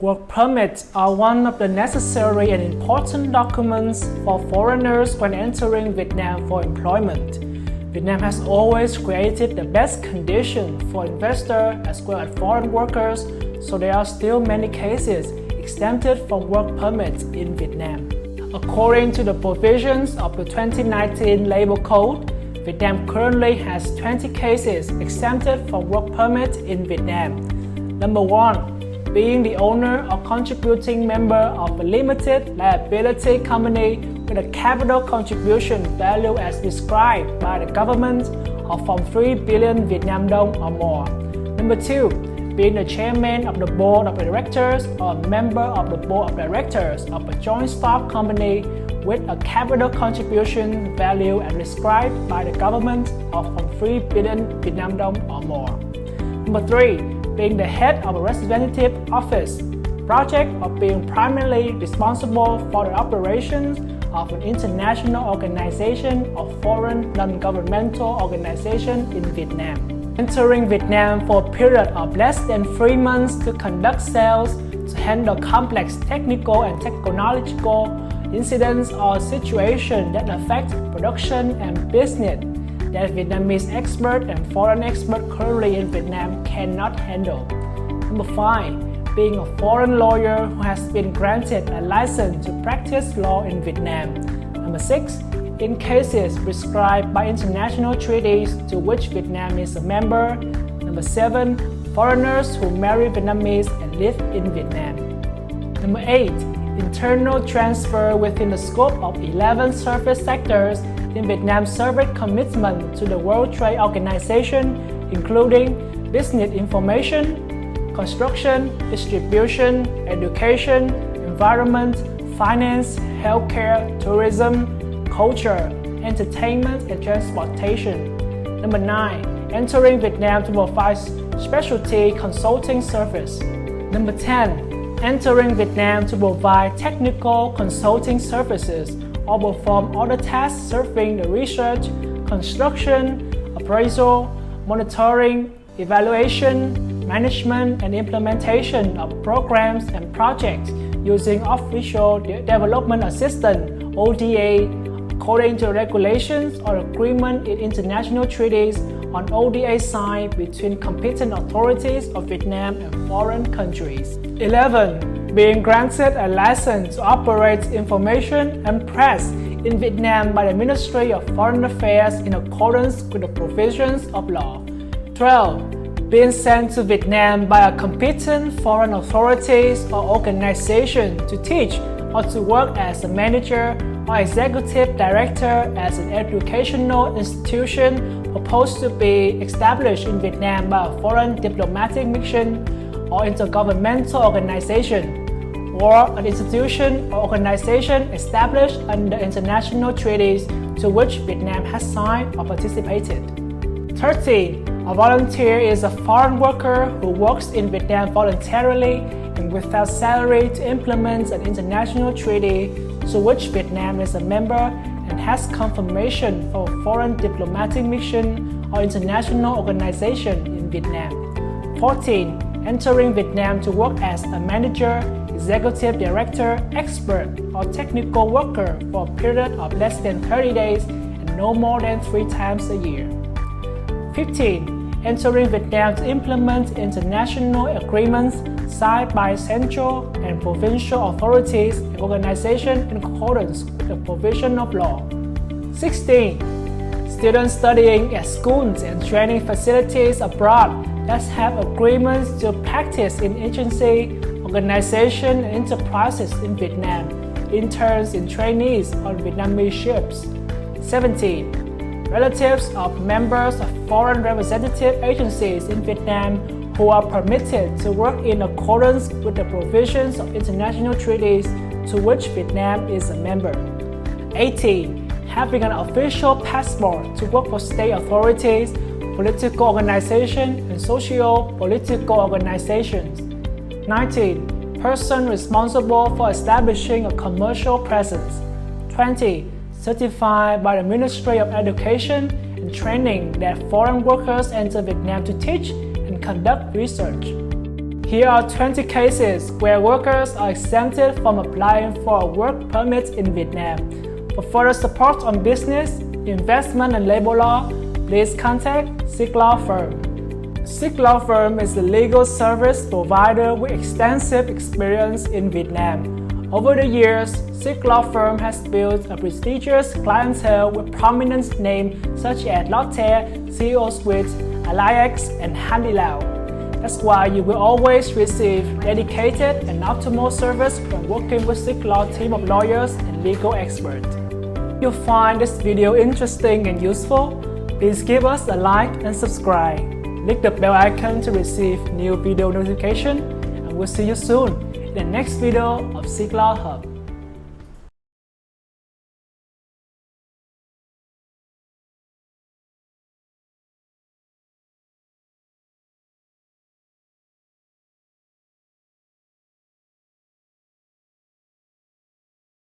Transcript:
Work permits are one of the necessary and important documents for foreigners when entering Vietnam for employment. Vietnam has always created the best conditions for investors as well as foreign workers, so there are still many cases exempted from work permits in Vietnam. According to the provisions of the 2019 Labor Code, Vietnam currently has 20 cases exempted from work permit in Vietnam. Number 1. Being the owner or contributing member of a limited liability company with a capital contribution value as described by the government of from 3 billion Vietnam dong or more. Number 2. Being the chairman of the board of directors or a member of the board of directors of a joint stock company with a capital contribution value as described by the government of from 3 billion Vietnam dong or more. Number 3. Being the head of a representative office, project, or being primarily responsible for the operations of an international organization or foreign non-governmental organization in Vietnam. Entering Vietnam for a period of less than 3 months to conduct sales, to handle complex technical and technological incidents or situations that affect production and business that Vietnamese expert and foreign expert currently in Vietnam cannot handle. Number 5. Being a foreign lawyer who has been granted a license to practice law in Vietnam. Number 6. In cases prescribed by international treaties to which Vietnam is a member. Number 7. Foreigners who marry Vietnamese and live in Vietnam. Number 8. Internal transfer within the scope of 11 service sectors in Vietnam's service commitment to the World Trade Organization, including business information, construction, distribution, education, environment, finance, healthcare, tourism, culture, entertainment, and transportation. Number 9. Entering Vietnam to provide specialty consulting service. Number 10. Entering Vietnam to provide technical consulting services or perform other tasks serving the research, construction, appraisal, monitoring, evaluation, management, and implementation of programs and projects using Official Development Assistance (ODA) according to regulations or agreement in international treaties on ODA signed between competent authorities of Vietnam and foreign countries. 11. Being granted a license to operate information and press in Vietnam by the Ministry of Foreign Affairs in accordance with the provisions of law. 12. Being sent to Vietnam by a competent foreign authorities or organization to teach or to work as a manager or executive director as an educational institution proposed to be established in Vietnam by a foreign diplomatic mission or intergovernmental organization, or an institution or organization established under international treaties to which Vietnam has signed or participated. 13. A volunteer is a foreign worker who works in Vietnam voluntarily and without salary to implement an international treaty to which Vietnam is a member and has confirmation from a foreign diplomatic mission or international organization in Vietnam. 14. Entering Vietnam to work as a manager, executive director, expert, or technical worker for a period of less than 30 days and no more than 3 times a year. 15. Entering Vietnam to implement international agreements signed by central and provincial authorities and organizations in accordance with the provision of law. 16. Students studying at schools and training facilities abroad that have agreements to practice in agency, organization, and enterprises in Vietnam, interns and trainees on Vietnamese ships. 17. Relatives of members of foreign representative agencies in Vietnam who are permitted to work in accordance with the provisions of international treaties to which Vietnam is a member. 18. Having an official passport to work for state authorities, political organizations, and socio-political organizations. 19. Person responsible for establishing a commercial presence. 20. Certified by the Ministry of Education and Training that foreign workers enter Vietnam to teach and conduct research. Here are 20 cases where workers are exempted from applying for a work permit in Vietnam. For further support on business, investment and labor law, please contact Siglaw firm. Siglaw firm is a legal service provider with extensive experience in Vietnam. Over the years, Siglaw firm has built a prestigious clientele with prominent names such as Lotte, CEO Suite, Alliax, and Hanoi. That's why you will always receive dedicated and optimal service when working with Siglaw team of lawyers and legal experts. If you find this video interesting and useful, please give us a like and subscribe. Click the bell icon to receive new video notification, and we'll see you soon in the next video of Siglaw Hub.